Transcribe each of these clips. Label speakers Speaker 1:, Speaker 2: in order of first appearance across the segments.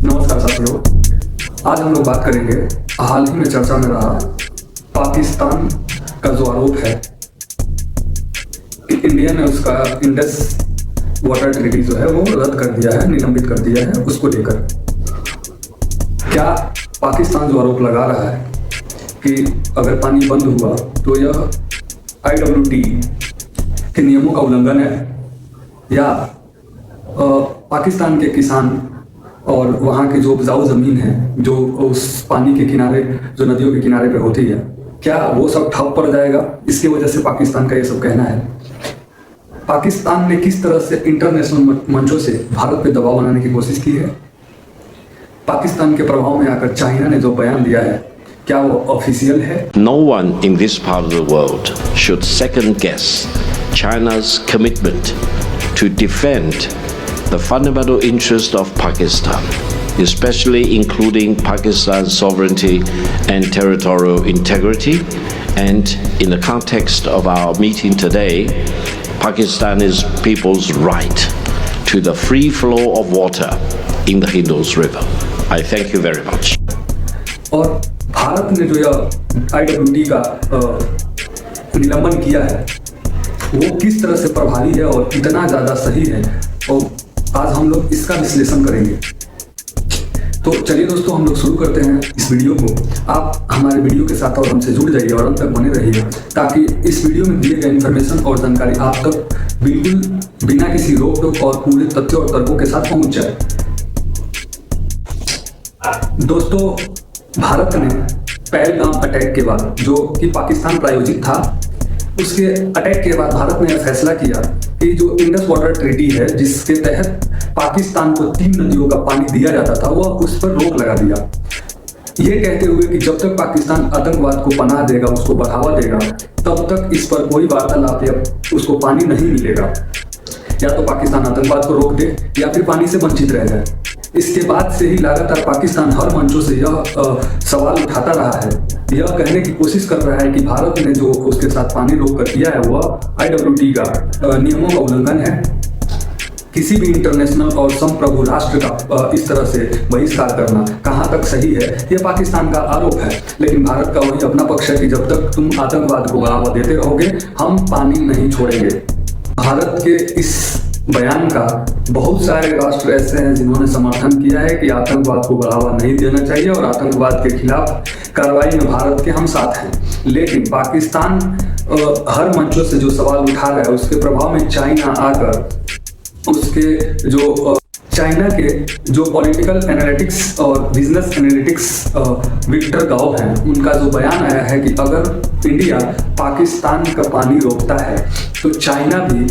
Speaker 1: नमस्कार साथियों, आज हम लोग बात करेंगे हाल ही में चर्चा में रहा पाकिस्तान का जो आरोप है कि इंडिया ने उसका इंडस वाटर ट्रीटी जो है वो रद्द कर दिया है, निलंबित कर दिया है। उसको लेकर क्या पाकिस्तान जो आरोप लगा रहा है कि अगर पानी बंद हुआ तो यह IWT के नियमों का उल्लंघन है, या पाकिस्तान के किसान और वहाँ की जो उपजाऊ ज़मीन है जो उस पानी के किनारे, जो नदियों के किनारे पे होती है, क्या वो सब ठप पड़ जाएगा? इसकी वजह से पाकिस्तान का ये सब कहना है। पाकिस्तान ने किस तरह से इंटरनेशनल मंचों से भारत पे दबाव बनाने की कोशिश की है? पाकिस्तान के प्रभाव में आकर चाइना ने जो बयान दिया है, क्या वो ऑफिशियल है?
Speaker 2: No one in this part of the world should second guess China's commitment to defend the fundamental interest of Pakistan, especially including Pakistan's sovereignty and territorial integrity. And in the context of our meeting today, Pakistani's people's right to the free flow of water in the Indus River. I thank you very much.
Speaker 1: और भारत ने जो यह IWT का निलंबन किया है वो किस तरह से प्रभावी है और कितना ज़्यादा सही है, और आज हम लोग इसका विश्लेषण करेंगे। तो चलिए दोस्तों, हम लोग शुरू करते हैं इस वीडियो को। आप हमारे वीडियो के साथ और हमसे जुड़ जाइए और अंत तक बने रहिए, ताकि इस वीडियो में दिए गए इन्फॉर्मेशन और जानकारी आप तक बिल्कुल बिना किसी रोक टोक और पूरे तथ्यों और तर्कों के साथ पहुंच जाए। दोस्तों, भारत ने पहलगाम अटैक के बाद, जो कि पाकिस्तान प्रायोजित था, उसके अटैक के बाद भारत ने यह फैसला किया कि जो इंडस वाटर ट्रीटी है, जिसके तहत पाकिस्तान को 3 नदियों का पानी दिया जाता था, वह उस पर रोक लगा दिया, ये कहते हुए कि जब तक पाकिस्तान आतंकवाद को पनाह देगा, उसको बढ़ावा देगा, तब तक इस पर कोई वार्तालाप या उसको पानी नहीं मिलेगा। या तो पाकिस्तान आतंकवाद को रोक दे या फिर पानी से वंचित रह जाए। इसके बाद से ही लगातार पाकिस्तान हर मंचों से यह सवाल उठाता रहा है, यह कहने की कोशिश कर रहा है कि भारत ने जो उसके साथ पानी रोक कर दिया है वह IWT का नियमों का उल्लंघन है। किसी भी इंटरनेशनल और संप्रभु राष्ट्र का इस तरह से बहिष्कार करना कहाँ तक सही है, यह पाकिस्तान का आरोप है। लेकिन भारत का वही अपना पक्ष है कि जब तक तुम आतंकवाद को बढ़ावा देते रहोगे, हम पानी नहीं छोड़ेंगे। भारत के इस बयान का बहुत सारे राष्ट्र ऐसे हैं जिन्होंने समर्थन किया है कि आतंकवाद को बढ़ावा नहीं देना चाहिए और आतंकवाद के खिलाफ कार्रवाई में भारत के हम साथ हैं। लेकिन पाकिस्तान हर मंचों से जो सवाल उठा रहा है, उसके प्रभाव में चाइना आकर उसके जो चाइना के जो पॉलिटिकल एनालिटिक्स और बिजनेस एनालिटिक्स विक्टर गाओ हैं, उनका जो बयान आया है कि अगर इंडिया पाकिस्तान का पानी रोकता है तो चाइना भी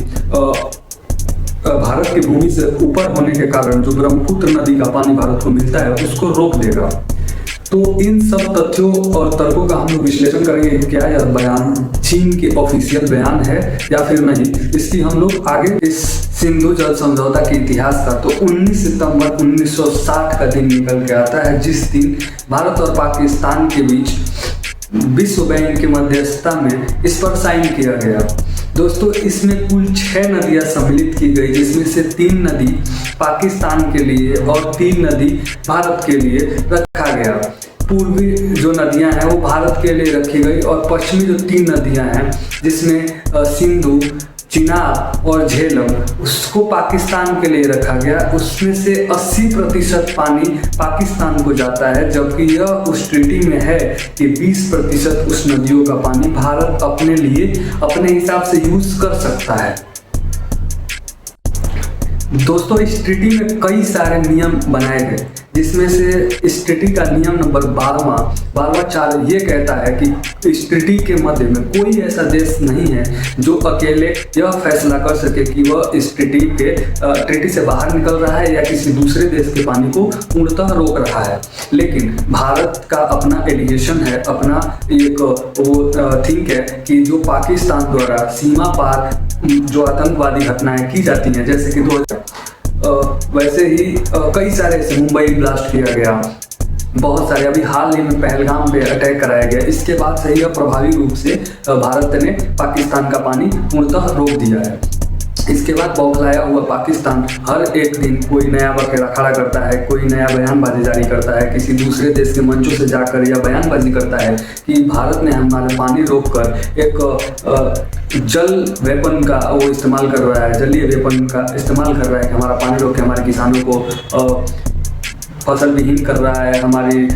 Speaker 1: भारत की भूमि से ऊपर होने के कारण जो ब्रह्मपुत्र नदी का पानी भारत को मिलता है उसको रोक देगा। तो इन सब तथ्यों और तर्कों का हम लोग विश्लेषण करेंगे कि क्या यह बयान चीन के ऑफिशियल बयान है या फिर नहीं। इसकी हम लोग आगे इस सिंधु जल समझौता के इतिहास का, तो 19 सितंबर 1960 का दिन निकल के आता है, जिस दिन भारत और पाकिस्तान के बीच विश्व बैंक की मध्यस्थता में इस पर साइन किया गया। दोस्तों, इसमें कुल 6 नदियां सम्मिलित की गई, जिसमें से 3 नदी पाकिस्तान के लिए और 3 नदी भारत के लिए रखा गया। पूर्वी जो नदियां हैं वो भारत के लिए रखी गई, और पश्चिमी जो 3 नदियां हैं, जिसमें सिंधु, चिनाब और झेलम, उसको पाकिस्तान के लिए रखा गया। उसमें से 80% पानी पाकिस्तान को जाता है, जबकि यह उस ट्रीटी में है कि 20% उस नदियों का पानी भारत अपने लिए अपने हिसाब से यूज कर सकता है। दोस्तों, इस ट्रीटी में कई सारे नियम बनाए गए, जिसमें से इस ट्रीटी का नियम नंबर 12वां 4 ये कहता है कि इस ट्रीटी के मध्य में कोई ऐसा देश नहीं है जो अकेले यह फैसला कर सके कि वह इस ट्रीटी से बाहर निकल रहा है या किसी दूसरे देश के पानी को पूर्णतः रोक रहा है। लेकिन भारत का अपना एलिगेशन है, अपना एक वो थिंक है कि जो पाकिस्तान द्वारा सीमा पार जो आतंकवादी घटनाएं की जाती हैं, जैसे कि वैसे ही कई सारे ऐसे मुंबई ब्लास्ट किया गया, बहुत सारे अभी हाल ही में पहलगाम पे अटैक कराया गया। इसके बाद से यह प्रभावी रूप से भारत ने पाकिस्तान का पानी पूर्णतः रोक दिया है। इसके बाद बौखलाया हुआ पाकिस्तान हर एक दिन कोई नया बखेड़ा खड़ा करता है, कोई नया बयानबाजी जारी करता है, किसी दूसरे देश के मंचों से जाकर यह बयानबाजी करता है कि भारत ने हमारा पानी रोककर एक जल वेपन का वो इस्तेमाल कर रहा है, जलीय वेपन का इस्तेमाल कर रहा है कि हमारा पानी रोक के हमारे किसानों को फसल विहीन कर रहा है, हमारी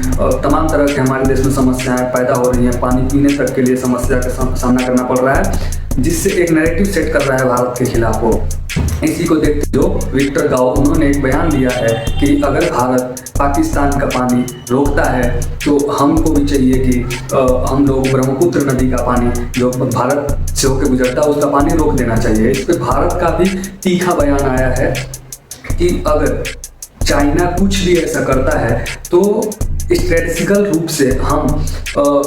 Speaker 1: तमाम तरह के हमारे देश में समस्याएं पैदा हो रही हैं, पानी पीने तक के लिए समस्या का सामना करना पड़ रहा है, जिससे एक नैरेटिव सेट कर रहा है भारत के खिलाफ वो। इसी को देखते जो विक्टर गाओ उन्होंने एक बयान दिया है कि अगर भारत पाकिस्तान का पानी रोकता है तो हमको भी चाहिए कि हम लोग ब्रह्मपुत्र नदी का पानी जो भारत से होकर गुजरता है उसका पानी रोक देना चाहिए। इस पर भारत का भी तीखा बयान आया है कि अगर चाइना कुछ भी ऐसा करता है तो स्ट्रेटेजिकल रूप से हम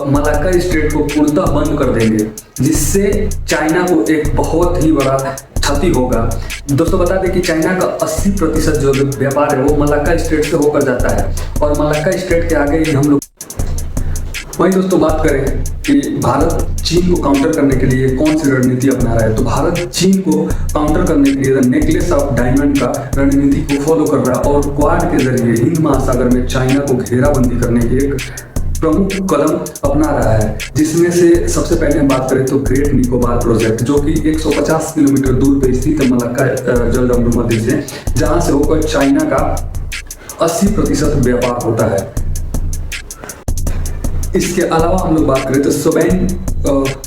Speaker 1: मलाक्का स्ट्रेट को पूर्णतः बंद कर देंगे, जिससे चाइना को एक बहुत ही बड़ा क्षति होगा। दोस्तों बता दें कि चाइना का 80% जो व्यापार है वो मलाक्का स्ट्रेट से होकर जाता है और मलाक्का स्ट्रेट के आगे ही हम लोग। वहीं दोस्तों बात करें कि भारत चीन को काउंटर करने के लिए कौन सी रणनीति अपना रहा है, तो भारत चीन को काउंटर करने के लिए नेकलेस ऑफ डायमंड का रणनीति को फॉलो कर रहा है और क्वाड के जरिए हिंद महासागर में चाइना को घेराबंदी करने की एक प्रमुख कदम अपना रहा है, जिसमें से सबसे पहले हम बात करें तो ग्रेट निकोबार प्रोजेक्ट जो कि 150 किलोमीटर दूर पे स्थित है मलाक्का जलदंडु मध्य से, जहां से होकर चाइना का 80% व्यापार होता है। इसके अलावा हम लोग बात करें तो सोबैन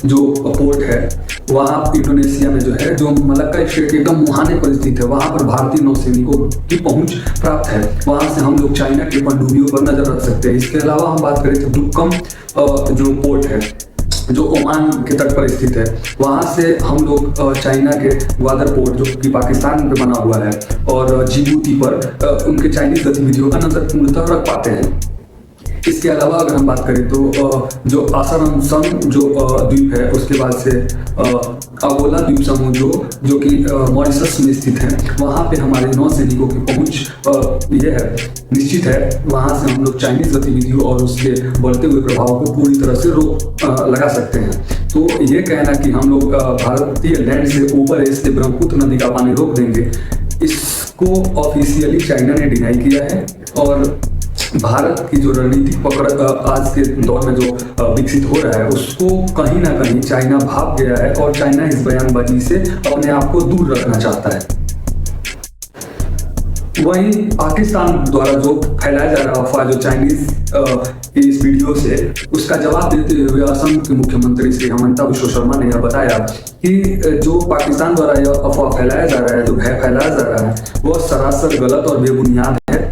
Speaker 1: जो पोर्ट है वहाँ इंडोनेशिया में जो है, जो मलाक्का स्ट्रेट के एकदम मुहाने पर स्थित है, वहाँ पर भारतीय नौसैनिकों की पहुंच प्राप्त है। वहाँ से हम लोग चाइना के पनडुब्बियों पर नजर रख सकते हैं। इसके अलावा हम बात करें तो दुक्कम जो पोर्ट है जो ओमान के तट पर स्थित है, वहाँ से हम लोग चाइना के ग्वादर पोर्ट जो कि पाकिस्तान पे बना हुआ है और जिबूती पर उनके चाइनीज गतिविधियों का नजर पूर्णतः रख पाते हैं। इसके अलावा अगर हम बात करें तो जो आसाराम संग जो द्वीप है, उसके बाद से अगोला द्वीप समूह जो कि मॉरिशस में स्थित है, वहाँ पे हमारे नौसैनिकों की पहुंच ये है निश्चित है। वहाँ से हम लोग चाइनीज गतिविधियों और उसके बढ़ते हुए प्रभाव को पूरी तरह से रोक लगा सकते हैं। तो ये कहना कि हम लोग भारतीय लैंड से ऊपर इससे ब्रह्मपुत्र नदी का पानी रोक देंगे, इसको ऑफिशियली चाइना ने डिनाई किया है और भारत की जो रणनीतिक पकड़ आज के दौर में जो विकसित हो रहा है उसको कहीं ना कहीं चाइना भाग गया है और चाइना इस बयानबाजी से अपने आप को दूर रखना चाहता है। वहीं पाकिस्तान द्वारा जो फैलाया जा रहा अफवाह जो चाइनीज की इस वीडियो से, उसका जवाब देते हुए असम के मुख्यमंत्री श्री हिमंता बिश्व शर्मा ने यह बताया कि जो पाकिस्तान द्वारा यह अफवाह फैलाया जा रहा है, जो भय फैलाया जा रहा है, वह सरासर गलत और बेबुनियाद है।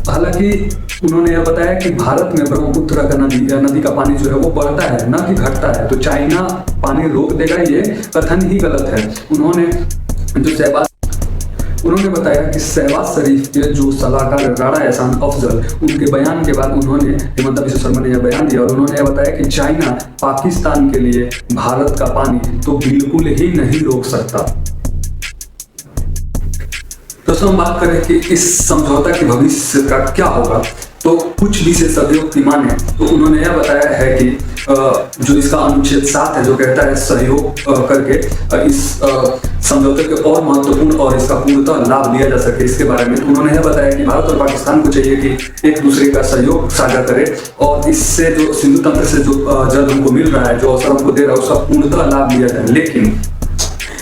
Speaker 1: हालांकि उन्होंने यह बताया कि भारत में ब्रह्मपुत्र का नदी का पानी जो है वो बढ़ता है न कि घटता है, तो चाइना पानी रोक देगा ये कथन ही गलत है। उन्होंने बताया कि शहबाज शरीफ के जो सलाहकार राणा एहसान अफजल, उनके बयान के बाद उन्होंने हिमंता बिश्व शर्मा ने यह बयान दिया और उन्होंने यह बताया कि चाइना पाकिस्तान के लिए भारत का पानी तो बिल्कुल ही नहीं रोक सकता। दोस्तों हम बात करें कि इस समझौता के भविष्य का क्या होगा, तो कुछ विशेषज्ञों की माने तो उन्होंने यह बताया है कि जो इसका अनुच्छेद 7 है जो कहता है सहयोग करके इस समझौते के और महत्वपूर्ण और इसका पूर्णतः लाभ लिया जा सके, इसके बारे में तो उन्होंने यह बताया कि भारत और पाकिस्तान को चाहिए कि एक दूसरे का सहयोग साझा करे और इससे जो सिंधु तंत्र से जो जल हमको मिल रहा है, जो अवसर हमको दे रहा है, उसका पूर्णतः लाभ लिया जाए। लेकिन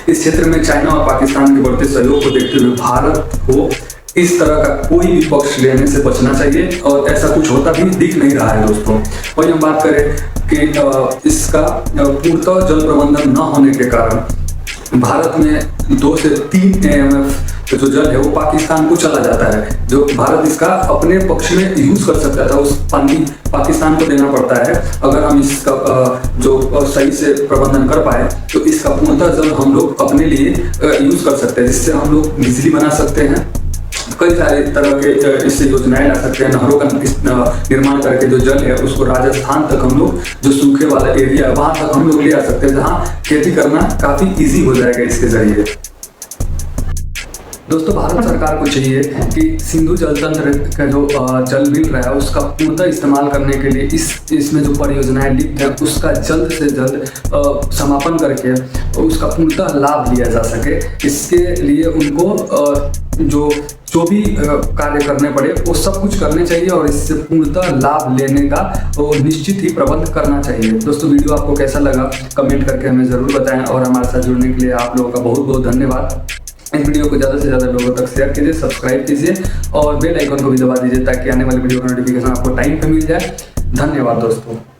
Speaker 1: इस क्षेत्र में चाइना और पाकिस्तान के बढ़ते सहयोग को देखते हुए भारत को इस तरह का कोई भी पक्ष लेने से बचना चाहिए और ऐसा कुछ होता भी दिख नहीं रहा है दोस्तों। वही हम बात करें कि इसका पूर्णतः जल प्रबंधन न होने के कारण भारत में 2 से 3 AMF जो जल है वो पाकिस्तान को चला जाता है, जो भारत इसका अपने पक्ष में यूज कर सकता था, उस पानी पाकिस्तान को देना पड़ता है। अगर हम इसका जो सही से प्रबंधन कर पाए तो इसका पूर्णतः जल हम लोग अपने लिए यूज कर सकते हैं, जिससे हम लोग बिजली बना सकते हैं, कई सारे तरह के इससे योजनाएं ला सकते हैं। नहरों का निर्माण करके जो जल है उसको राजस्थान तक हम लोग, जो सूखे वाला एरिया है वहां तक हम लोग ले आ सकते हैं, जहां खेती करना काफी इजी हो जाएगा इसके जरिए। दोस्तों भारत सरकार को चाहिए कि सिंधु जल तंत्र का जो जल मिल रहा है उसका पूर्णतः इस्तेमाल करने के लिए इसमें जो परियोजनाएं लिप्त है उसका जल्द से जल्द समापन करके उसका पूर्णतः लाभ लिया जा सके। इसके लिए उनको जो भी कार्य करने पड़े वो सब कुछ करने चाहिए और इससे पूर्णतः लाभ लेने का निश्चित ही प्रबंध करना चाहिए। दोस्तों वीडियो आपको कैसा लगा कमेंट करके हमें ज़रूर बताएं और हमारे साथ जुड़ने के लिए आप लोगों का बहुत बहुत धन्यवाद। इस वीडियो को ज़्यादा से ज़्यादा लोगों तक शेयर कीजिए, सब्सक्राइब कीजिए और बेल आइकन को भी दबा दीजिए ताकि आने वाली वीडियो का नोटिफिकेशन आपको टाइम पे मिल जाए। धन्यवाद दोस्तों।